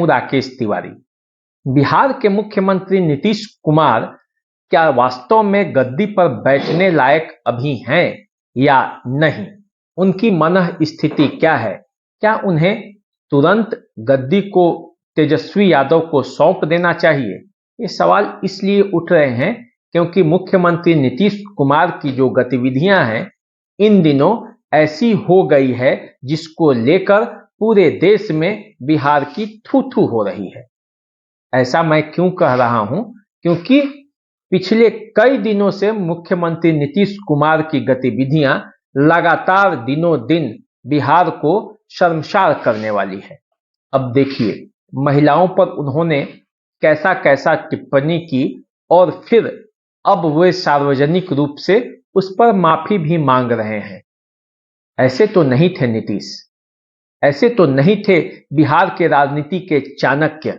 हूं राकेश तिवारी। बिहार के मुख्यमंत्री नीतीश कुमार क्या वास्तव में गद्दी पर बैठने लायक अभी हैं या नहीं? उनकी मनः स्थिति क्या है? क्या उन्हें तुरंत गद्दी को तेजस्वी यादव को सौंप देना चाहिए? ये सवाल इसलिए उठ रहे हैं क्योंकि मुख्यमंत्री नीतीश कुमार की जो गतिविधियां हैं इन दिनों ऐसी हो गई है जिसको लेकर पूरे देश में बिहार की थू थू हो रही है। ऐसा मैं क्यों कह रहा हूं? क्योंकि पिछले कई दिनों से मुख्यमंत्री नीतीश कुमार की गतिविधियां लगातार दिनों दिन बिहार को शर्मसार करने वाली है। अब देखिए, महिलाओं पर उन्होंने कैसा कैसा टिप्पणी की और फिर अब वे सार्वजनिक रूप से उस पर माफी भी मांग रहे हैं। ऐसे तो नहीं थे नीतीश, ऐसे तो नहीं थे बिहार के राजनीति के चाणक्य,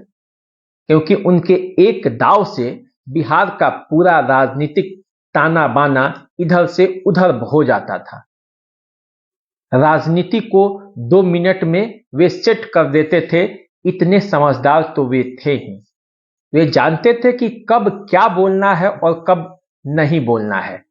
क्योंकि उनके एक दाव से बिहार का पूरा राजनीतिक ताना बाना इधर से उधर हो जाता था। राजनीति को 2 मिनट में वे सेट कर देते थे, इतने समझदार तो वे थे ही। वे जानते थे कि कब क्या बोलना है और कब नहीं बोलना है।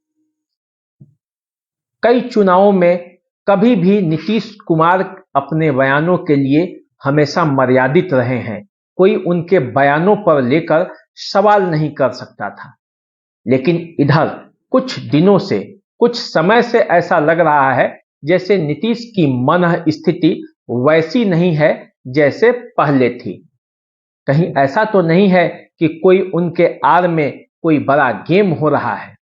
कई चुनावों में कभी भी नीतीश कुमार अपने बयानों के लिए हमेशा मर्यादित रहे हैं। कोई उनके बयानों पर लेकर सवाल नहीं कर सकता था। लेकिन इधर कुछ दिनों से, कुछ समय से ऐसा लग रहा है जैसे नीतीश की मनः स्थिति वैसी नहीं है जैसे पहले थी। कहीं ऐसा तो नहीं है कि कोई उनके आड़ में कोई बड़ा गेम हो रहा है।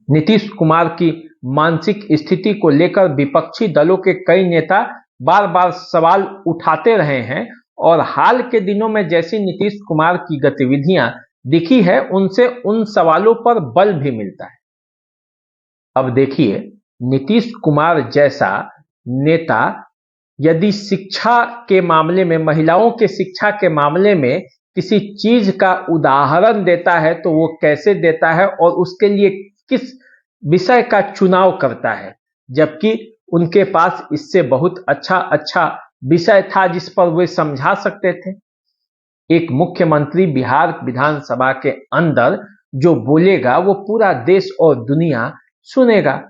नीतीश कुमार की मानसिक स्थिति को लेकर विपक्षी दलों के कई नेता बार बार सवाल उठाते रहे हैं और हाल के दिनों में जैसी नीतीश कुमार की गतिविधियां दिखी है उनसे उन सवालों पर बल भी मिलता है। अब देखिए, नीतीश कुमार जैसा नेता यदि शिक्षा के मामले में, महिलाओं के शिक्षा के मामले में किसी चीज का उदाहरण देता है तो वो कैसे देता है और उसके लिए किस विषय का चुनाव करता है, जबकि उनके पास इससे बहुत अच्छा विषय था जिस पर वे समझा सकते थे। एक मुख्यमंत्री बिहार विधानसभा के अंदर जो बोलेगा वो पूरा देश और दुनिया सुनेगा।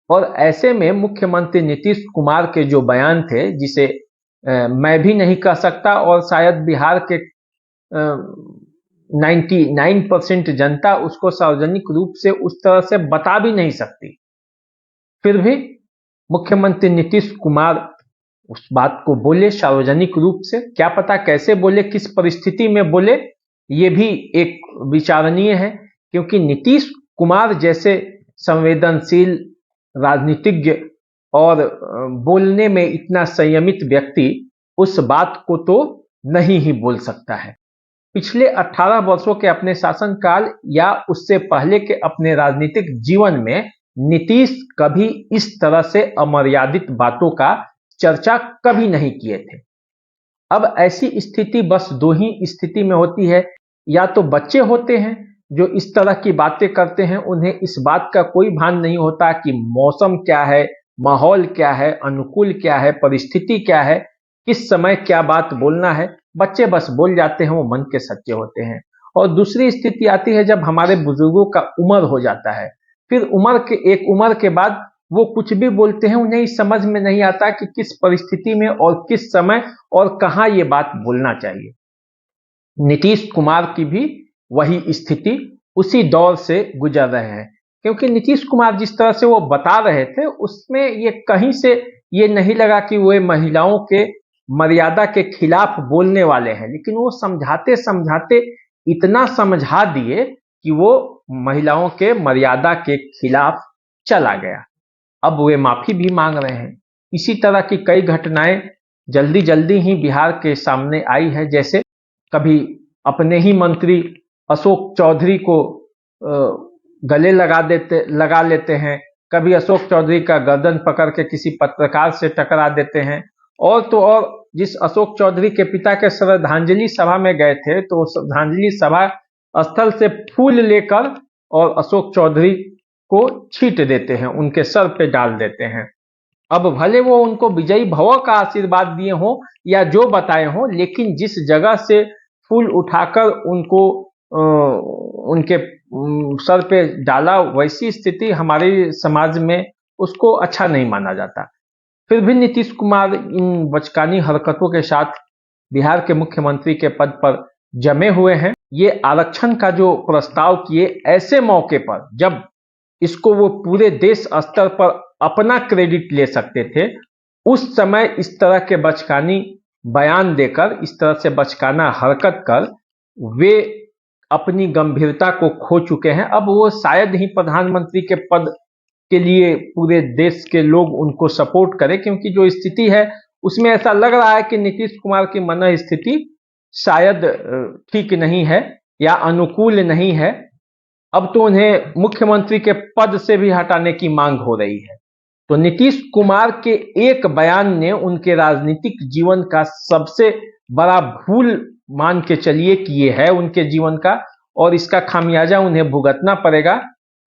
और ऐसे में मुख्यमंत्री नीतीश कुमार के जो बयान थे, जिसे मैं भी नहीं कह सकता और शायद बिहार के 99% जनता उसको सार्वजनिक रूप से उस तरह से बता भी नहीं सकती, फिर भी मुख्यमंत्री नीतीश कुमार उस बात को बोले सार्वजनिक रूप से। क्या पता कैसे बोले, किस परिस्थिति में बोले, ये भी एक विचारणीय है। क्योंकि नीतीश कुमार जैसे संवेदनशील राजनीतिज्ञ और बोलने में इतना संयमित व्यक्ति उस बात को तो नहीं ही बोल सकता है। पिछले 18 वर्षों के अपने शासनकाल या उससे पहले के अपने राजनीतिक जीवन में नीतीश कभी इस तरह से अमर्यादित बातों का चर्चा कभी नहीं किए थे। अब ऐसी स्थिति बस 2 ही स्थिति में होती है, या तो बच्चे होते हैं जो इस तरह की बातें करते हैं, उन्हें इस बात का कोई भान नहीं होता कि मौसम क्या है, माहौल क्या है, अनुकूल क्या है, परिस्थिति क्या है, किस समय क्या बात बोलना है, बच्चे बस बोल जाते हैं, वो मन के सच्चे होते हैं। और दूसरी स्थिति आती है जब हमारे बुजुर्गों का उम्र हो जाता है, फिर एक उम्र के बाद वो कुछ भी बोलते हैं, उन्हें समझ में नहीं आता कि किस परिस्थिति में और किस समय और कहां ये बात बोलना चाहिए। नीतीश कुमार की भी वही स्थिति, उसी दौर से गुजर रहे हैं। क्योंकि नीतीश कुमार जिस तरह से वो बता रहे थे उसमें ये कहीं से ये नहीं लगा कि वो महिलाओं के मर्यादा के खिलाफ बोलने वाले हैं, लेकिन वो समझाते समझाते इतना समझा दिए कि वो महिलाओं के मर्यादा के खिलाफ चला गया। अब वे माफी भी मांग रहे हैं। इसी तरह की कई घटनाएं जल्दी जल्दी ही बिहार के सामने आई है। जैसे कभी अपने ही मंत्री अशोक चौधरी को गले लगा लेते हैं, कभी अशोक चौधरी का गर्दन पकड़ के किसी पत्रकार से टकरा देते हैं। और तो और जिस अशोक चौधरी के पिता के श्रद्धांजलि सभा में गए थे तो श्रद्धांजलि सभा स्थल से फूल लेकर और अशोक चौधरी को छींट देते हैं, उनके सर पे डाल देते हैं। अब भले वो उनको विजयी भव का आशीर्वाद दिए हों या जो बताए हों, लेकिन जिस जगह से फूल उठाकर उनको उनके सर पे डाला, वैसी स्थिति हमारे समाज में उसको अच्छा नहीं माना जाता। फिर भी नीतीश कुमार इन बचकानी हरकतों के साथ बिहार के मुख्यमंत्री के पद पर जमे हुए हैं। ये आरक्षण का जो प्रस्ताव किए, ऐसे मौके पर जब इसको वो पूरे देश स्तर पर अपना क्रेडिट ले सकते थे, उस समय इस तरह के बचकानी बयान देकर, इस तरह से बचकाना हरकत कर वे अपनी गंभीरता को खो चुके हैं। अब वो शायद ही प्रधानमंत्री के पद के लिए पूरे देश के लोग उनको सपोर्ट करें, क्योंकि जो स्थिति है उसमें ऐसा लग रहा है कि नीतीश कुमार की मन स्थिति शायद ठीक नहीं है या अनुकूल नहीं है। अब तो उन्हें मुख्यमंत्री के पद से भी हटाने की मांग हो रही है। तो नीतीश कुमार के एक बयान ने उनके राजनीतिक जीवन का सबसे बड़ा भूल मान के चलिए कि ये है उनके जीवन का, और इसका खामियाजा उन्हें भुगतना पड़ेगा।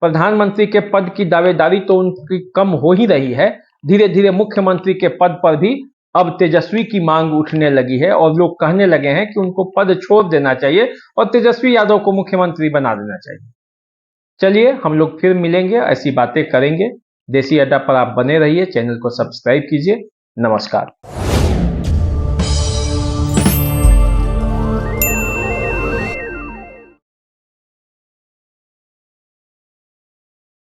प्रधानमंत्री के पद की दावेदारी तो उनकी कम हो ही रही है, धीरे धीरे मुख्यमंत्री के पद पर भी अब तेजस्वी की मांग उठने लगी है और लोग कहने लगे हैं कि उनको पद छोड़ देना चाहिए और तेजस्वी यादव को मुख्यमंत्री बना देना चाहिए। चलिए हम लोग फिर मिलेंगे, ऐसी बातें करेंगे। देसी अड्डा पर आप बने रहिए, चैनल को सब्सक्राइब कीजिए। नमस्कार।